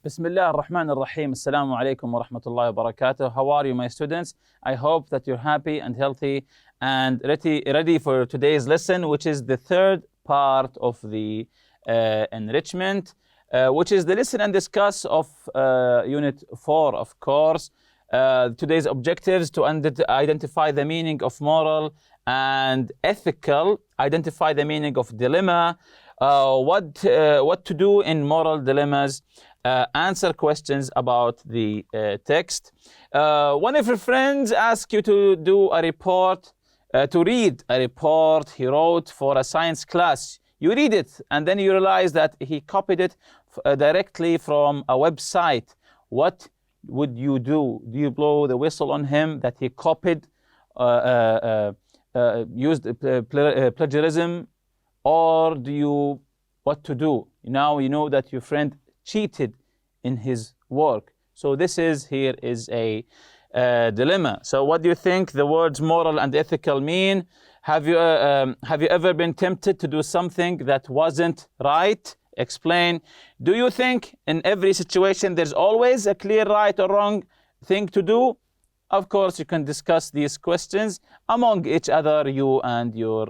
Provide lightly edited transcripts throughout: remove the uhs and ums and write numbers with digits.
بسم الله الرحمن الرحيم. السلام عليكم ورحمة الله وبركاته. How are you, my students? I hope that you're happy and healthy and ready for today's lesson, which is the third part of the enrichment, which is the listen and discuss of Unit 4, of course. Today's objectives to identify the meaning of moral and ethical, identify the meaning of dilemma, what to do in moral dilemmas, answer questions about the text. One of your friends asked you to do a report, to read a report he wrote for a science class. You read it and then you realize that he copied it directly from a website. What would you do? Do you blow the whistle on him that he copied, used plagiarism, or do you, what to do? Now you know that your friend cheated in his work. So this is a dilemma. So what do you think the words moral and ethical mean? Have you ever been tempted to do something that wasn't right? Explain. Do you think in every situation there's always a clear right or wrong thing to do? Of course, you can discuss these questions among each other, you and your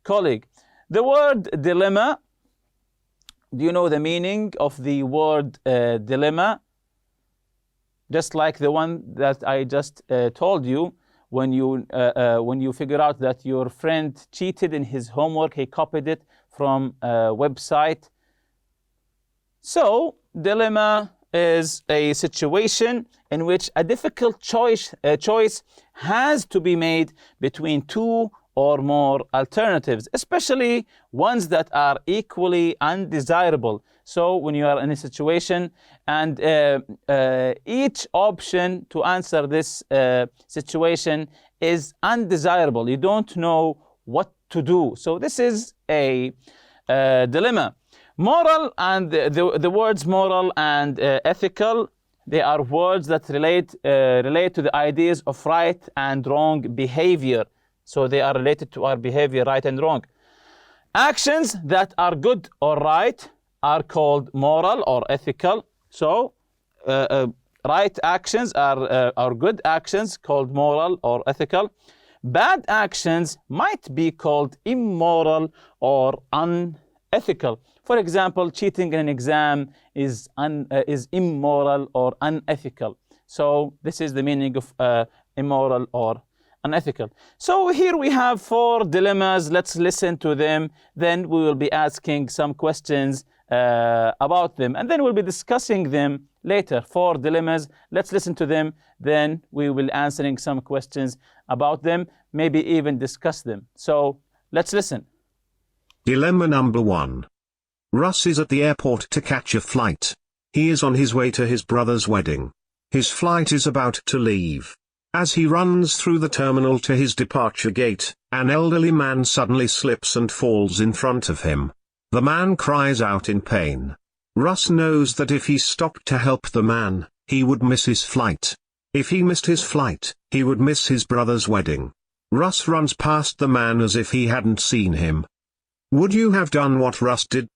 colleague. The word dilemma, do you know the meaning of the word dilemma? Just like the one that I just told you, when you figure out that your friend cheated in his homework, he copied it from a website. So, dilemma is a situation in which a difficult choice has to be made between two or more alternatives, especially ones that are equally undesirable. So when you are in a situation and each option to answer this situation is undesirable, you don't know what to do. So this is a dilemma. Moral and the words moral and ethical, they are words that relate to the ideas of right and wrong behavior. So they are related to our behavior, right and wrong. Actions that are good or right are called moral or ethical. So right actions are good actions called moral or ethical. Bad actions might be called immoral or unethical. For example, cheating in an exam is immoral or unethical. So this is the meaning of immoral or unethical. So here we have 4 dilemmas. Let's listen to them. Then we will be asking some questions about them. And then we'll be discussing them later. 4 dilemmas. Let's listen to them. Then we will be answering some questions about them. Maybe even discuss them. So let's listen. Dilemma number 1. Russ is at the airport to catch a flight. He is on his way to his brother's wedding. His flight is about to leave. As he runs through the terminal to his departure gate, an elderly man suddenly slips and falls in front of him. The man cries out in pain. Russ knows that if he stopped to help the man, he would miss his flight. If he missed his flight, he would miss his brother's wedding. Russ runs past the man as if he hadn't seen him. Would you have done what Russ did?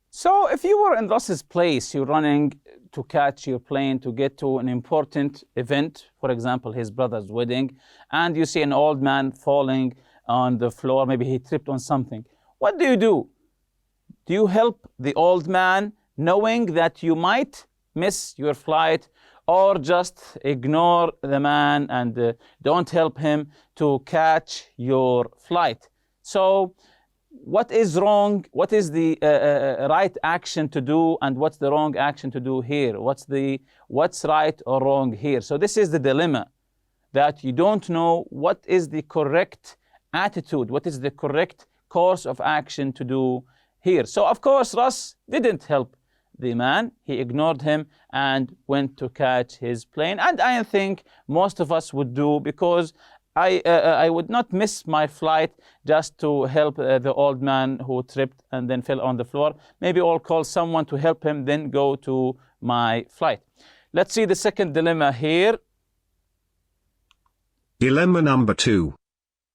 So if you were in Russ's place, you're running to catch your plane to get to an important event, for example, his brother's wedding, and you see an old man falling on the floor, maybe he tripped on something. What do? Do you help the old man knowing that you might miss your flight, or just ignore the man and don't help him to catch your flight? So what is wrong? What is the right action to do, and what's the wrong action to do here? What's right or wrong here? So this is the dilemma, that you don't know what is the correct attitude, what is the correct course of action to do here. So of course Russ didn't help the man. He ignored him and went to catch his plane. And I think most of us would do, because I would not miss my flight just to help the old man who tripped and then fell on the floor. Maybe I'll call someone to help him, then go to my flight. Let's see the second dilemma here. Dilemma number 2.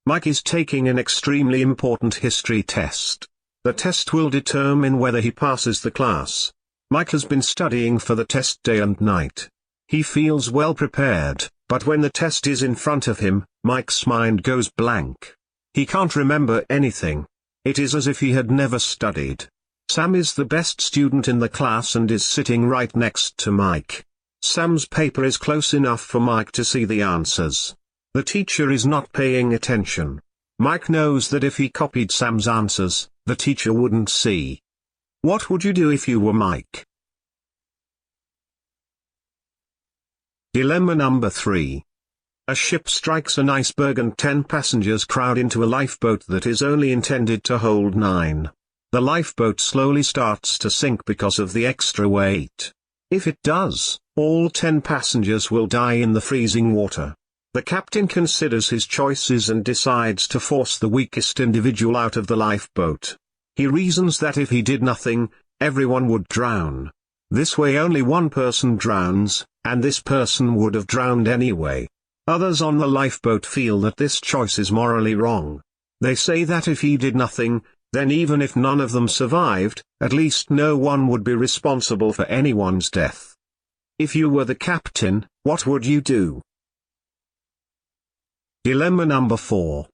Mike is taking an extremely important history test. The test will determine whether he passes the class. Mike has been studying for the test day and night. He feels well prepared, but when the test is in front of him, Mike's mind goes blank. He can't remember anything. It is as if he had never studied. Sam is the best student in the class and is sitting right next to Mike. Sam's paper is close enough for Mike to see the answers. The teacher is not paying attention. Mike knows that if he copied Sam's answers, the teacher wouldn't see. What would you do if you were Mike? Dilemma number 3. A ship strikes an iceberg and 10 passengers crowd into a lifeboat that is only intended to hold 9. The lifeboat slowly starts to sink because of the extra weight. If it does, all 10 passengers will die in the freezing water. The captain considers his choices and decides to force the weakest individual out of the lifeboat. He reasons that if he did nothing, everyone would drown. This way only one person drowns, and this person would have drowned anyway. Others on the lifeboat feel that this choice is morally wrong. They say that if he did nothing, then even if none of them survived, at least no one would be responsible for anyone's death. If you were the captain, what would you do? Dilemma number 4.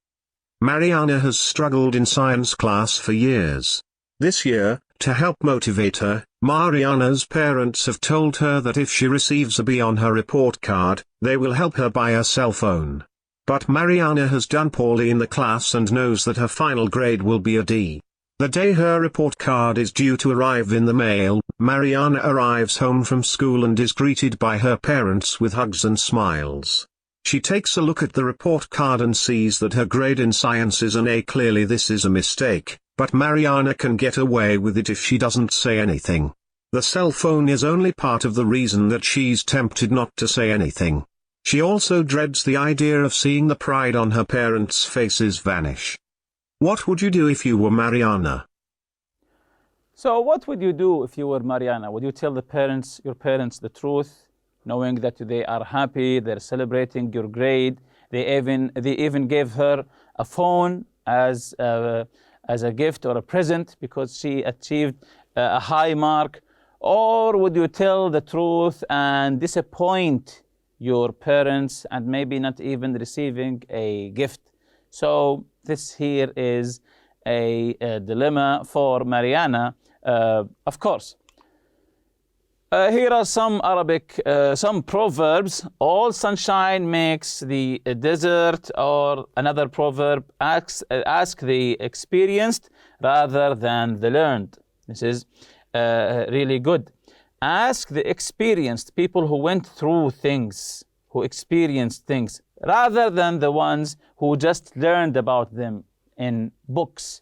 Mariana has struggled in science class for years. This year, to help motivate her, Mariana's parents have told her that if she receives a B on her report card, they will help her buy a cell phone. But Mariana has done poorly in the class and knows that her final grade will be a D. The day her report card is due to arrive in the mail, Mariana arrives home from school and is greeted by her parents with hugs and smiles. She takes a look at the report card and sees that her grade in science is an A. Clearly this is a mistake, but Mariana can get away with it if she doesn't say anything. The cell phone is only part of the reason that she's tempted not to say anything. She also dreads the idea of seeing the pride on her parents' faces vanish. What would you do if you were Mariana? So what would you do if you were Mariana? Would you tell your parents the truth, knowing that they are happy, they're celebrating your grade? They even gave her a phone as a gift or a present because she achieved a high mark. Or would you tell the truth and disappoint your parents and maybe not even receiving a gift? So this here is a dilemma for Mariana, of course. Here are some Arabic, some proverbs. All sunshine makes the desert, or another proverb, ask the experienced rather than the learned. This is really good. Ask the experienced, people who went through things, who experienced things, rather than the ones who just learned about them in books.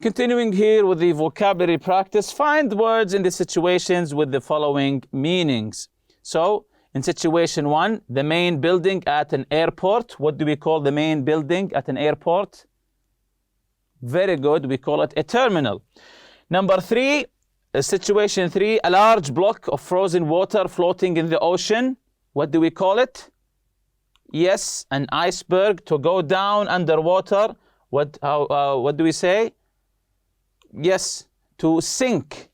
Continuing here with the vocabulary practice, find words in the situations with the following meanings. So, in situation 1, the main building at an airport. What do we call the main building at an airport? Very good, we call it a terminal. Number 3, situation 3, a large block of frozen water floating in the ocean. What do we call it? Yes, an iceberg. To go down underwater, what do we say? Yes, to sink.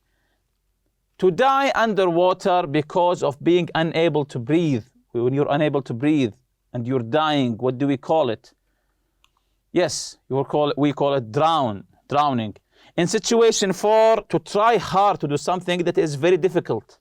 To die underwater because of being unable to breathe. When you're unable to breathe and you're dying, what do we call it? Yes, we call it drowning. In situation 4, to try hard to do something that is very difficult.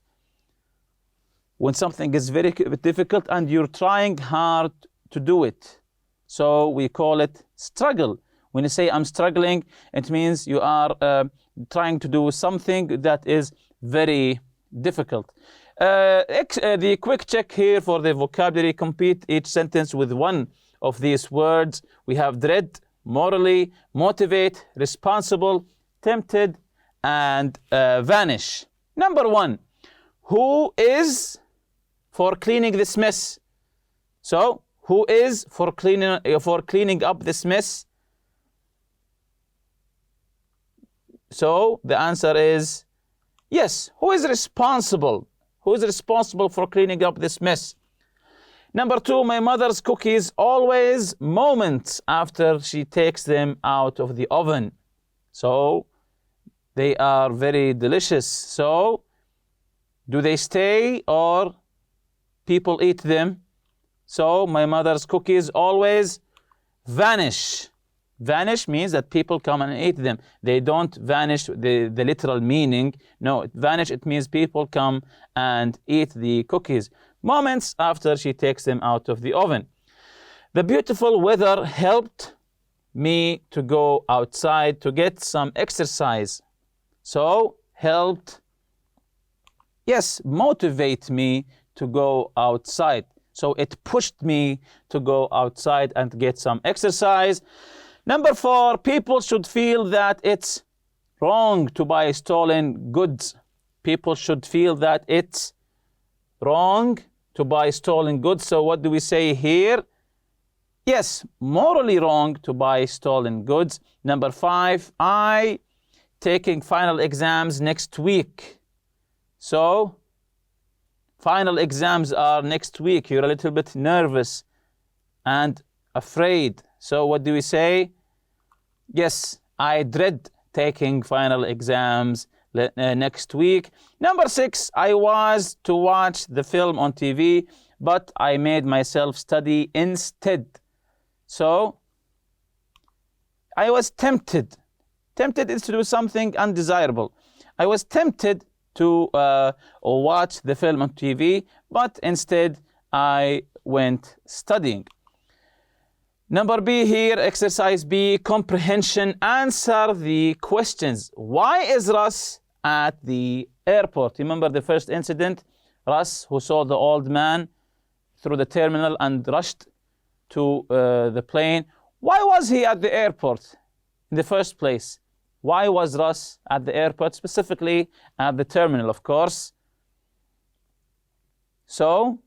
When something is very difficult and you're trying hard to do it. So we call it struggle. When you say I'm struggling, it means you are trying to do something that is very difficult. The quick check here for the vocabulary: complete each sentence with one of these words. We have dread, morally, motivate, responsible, tempted, and vanish. Number 1, who is for cleaning this mess? So, who is for cleaning up this mess? So the answer is yes. Who is responsible? Who is responsible for cleaning up this mess? Number 2, my mother's cookies always moments after she takes them out of the oven. So They are very delicious. So, do they stay or people eat them? So, my mother's cookies always vanish. Vanish means that people come and eat them. They don't vanish the literal meaning. No, vanish, it means people come and eat the cookies moments after she takes them out of the oven. The beautiful weather helped me to go outside to get some exercise. So, helped, yes, motivate me to go outside. So, it pushed me to go outside and get some exercise. Number 4, people should feel that it's wrong to buy stolen goods. People should feel that it's wrong to buy stolen goods. So what do we say here? Yes, morally wrong to buy stolen goods. Number 5, I taking final exams next week. So final exams are next week. You're a little bit nervous and afraid. So what do we say? Yes, I dread taking final exams next week. Number 6, I was to watch the film on TV, but I made myself study instead. So, I was tempted. Tempted is to do something undesirable. I was tempted to watch the film on TV, but instead I went studying. Number B here, exercise B, comprehension. Answer the questions. Why is Russ at the airport? Remember the first incident? Russ, who saw the old man through the terminal and rushed to the plane. Why was he at the airport in the first place? Why was Russ at the airport, specifically at the terminal, of course? So,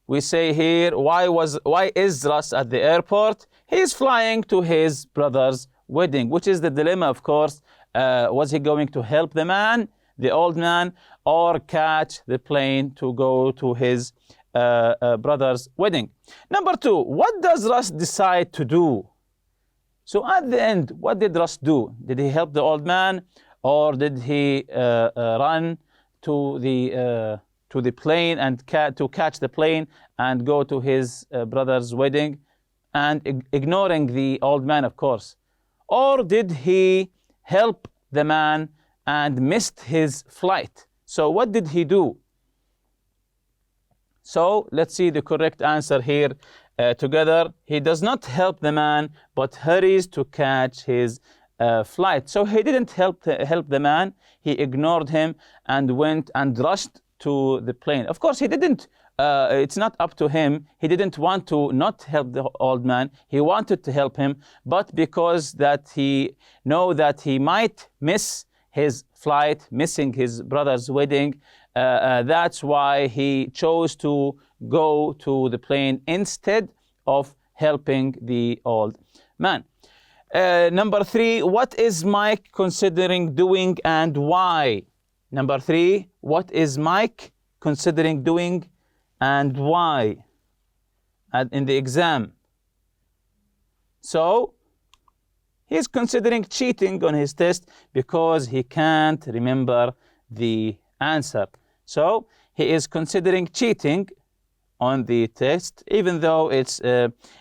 we say here, why is Russ at the airport? He's flying to his brother's wedding, which is the dilemma, of course. Was he going to help the man, the old man, or catch the plane to go to his brother's wedding? Number 2, what does Russ decide to do? So at the end, what did Russ do? Did he help the old man, or did he run to the plane and to catch the plane and go to his brother's wedding, and ignoring the old man, of course? Or did he help the man and missed his flight? So what did he do? So let's see the correct answer here together. He does not help the man, but hurries to catch his flight. So he didn't help the man. He ignored him and went and rushed to the plane. Of course, he didn't. It's not up to him. He didn't want to not help the old man. He wanted to help him, but because that he know that he might miss his flight, missing his brother's wedding, that's why he chose to go to the plane instead of helping the old man. Number 3, what is Mike considering doing and why? Number 3, what is Mike considering doing and why in the exam? So, he's considering cheating on his test because he can't remember the answer. So, he is considering cheating on the test, even though it's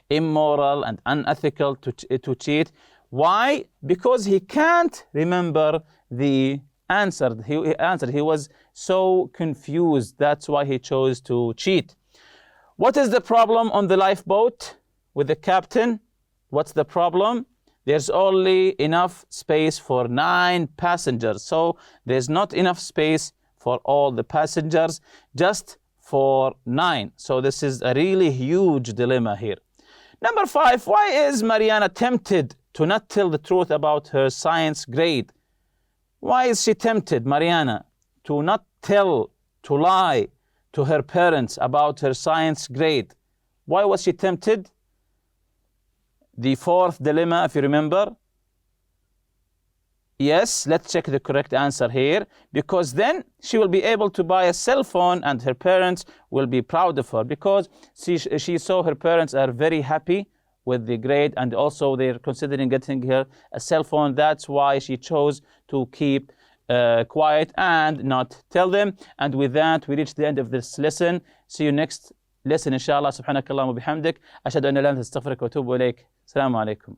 immoral and unethical to cheat. Why? Because he can't remember the answer. He was so confused. That's why he chose to cheat. What is the problem on the lifeboat with the captain? What's the problem? There's only enough space for 9 passengers. So there's not enough space for all the passengers, just for 9. So this is a really huge dilemma here. Number 5, why is Mariana tempted to not tell the truth about her science grade? Why is she tempted, Mariana, to not tell, to lie to her parents about her science grade? Why was she tempted? The 4th dilemma, if you remember. Yes, let's check the correct answer here. Because then she will be able to buy a cell phone and her parents will be proud of her. Because she saw her parents are very happy with the grade, and also they're considering getting her a cell phone. That's why she chose to keep quiet and not tell them. And with that, we reach the end of this lesson. See you next lesson, inshallah. سبحانك اللهم وبحمدك أشهد أن لا إله إلا أنت أستغفرك وأتوب إليك. السلام عليكم.